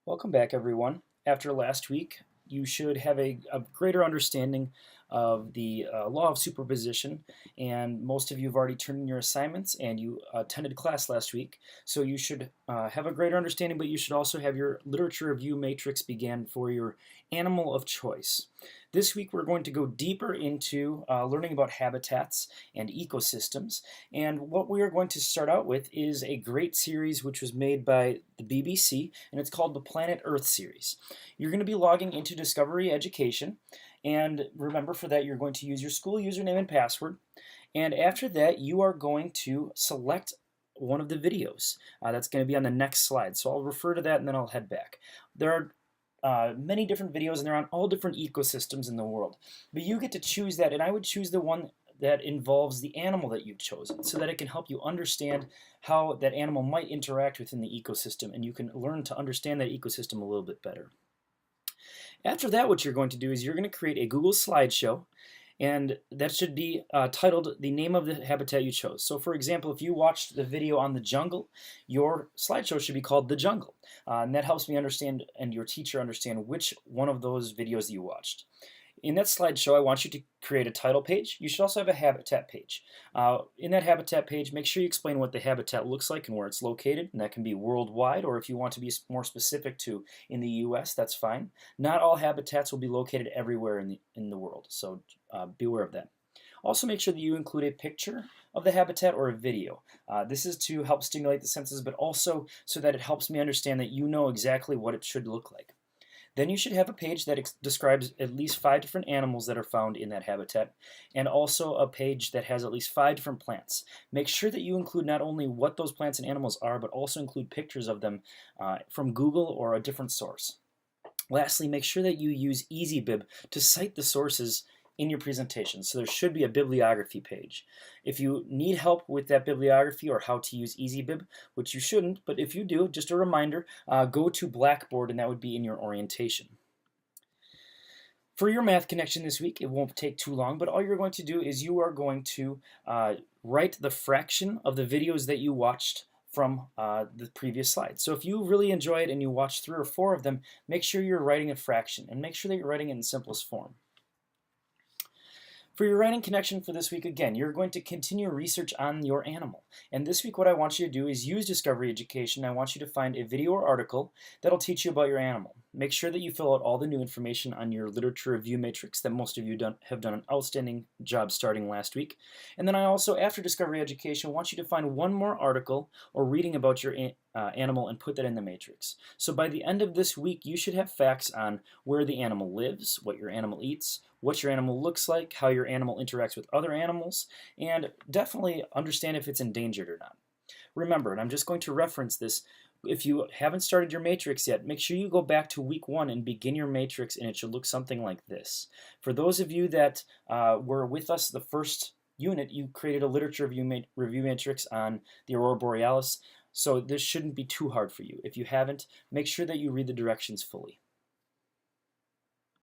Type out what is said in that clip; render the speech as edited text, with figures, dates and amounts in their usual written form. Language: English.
Welcome back, everyone. After last week, you should have a greater understanding of the law of superposition, and most of you have already turned in your assignments and you attended class last week, so you should have a greater understanding, but you should also have your literature review matrix began for your animal of choice. This week, we're going to go deeper into learning about habitats and ecosystems, and what we are going to start out with is a great series which was made by the BBC, and it's called the Planet Earth series. You're going to be logging into Discovery Education, and remember for that you're going to use your school username and password, and after that you are going to select one of the videos. That's going to be on the next slide, so I'll refer to that and then I'll head back. There are many different videos and they're on all different ecosystems in the world, but you get to choose that, and I would choose the one that involves the animal that you've chosen so that it can help you understand how that animal might interact within the ecosystem, and you can learn to understand that ecosystem a little bit better. After that, what you're going to do is you're going to create a Google slideshow, and that should be titled the name of the habitat you chose. So for example, if you watched the video on the jungle, your slideshow should be called The Jungle. And that helps me understand and your teacher understand which one of those videos you watched. In that slideshow, I want you to create a title page. You should also have a habitat page. In that habitat page, make sure you explain what the habitat looks like and where it's located, and that can be worldwide, or if you want to be more specific to in the US, that's fine. Not all habitats will be located everywhere in the world, so be aware of that. Also, make sure that you include a picture of the habitat or a video. This is to help stimulate the senses, but also so that it helps me understand that you know exactly what it should look like. Then you should have a page that describes at least 5 different animals that are found in that habitat, and also a page that has at least 5 different plants. Make sure that you include not only what those plants and animals are, but also include pictures of them from Google or a different source. Lastly, make sure that you use EasyBib to cite the sources in your presentation. So there should be a bibliography page. If you need help with that bibliography or how to use EasyBib, which you shouldn't, but if you do, just a reminder, go to Blackboard, and that would be in your orientation. For your math connection this week, it won't take too long, but all you're going to do is you are going to write the fraction of the videos that you watched from the previous slide. So if you really enjoy it and you watch 3 or 4 of them, make sure you're writing a fraction, and make sure that you're writing it in simplest form. For your writing connection for this week, again, you're going to continue research on your animal. And this week what I want you to do is use Discovery Education. I want you to find a video or article that'll teach you about your animal. Make sure that you fill out all the new information on your literature review matrix that most of you have done an outstanding job starting last week. And then I also, after Discovery Education, want you to find one more article or reading about your animal and put that in the matrix. So by the end of this week, you should have facts on where the animal lives, what your animal eats, what your animal looks like, how your animal interacts with other animals, and definitely understand if it's endangered or not. Remember, and I'm just going to reference this, if you haven't started your matrix yet, make sure you go back to week 1 and begin your matrix, and it should look something like this. For those of you that were with us the first unit, you created a literature review matrix on the Aurora Borealis, so this shouldn't be too hard for you. If you haven't, make sure that you read the directions fully.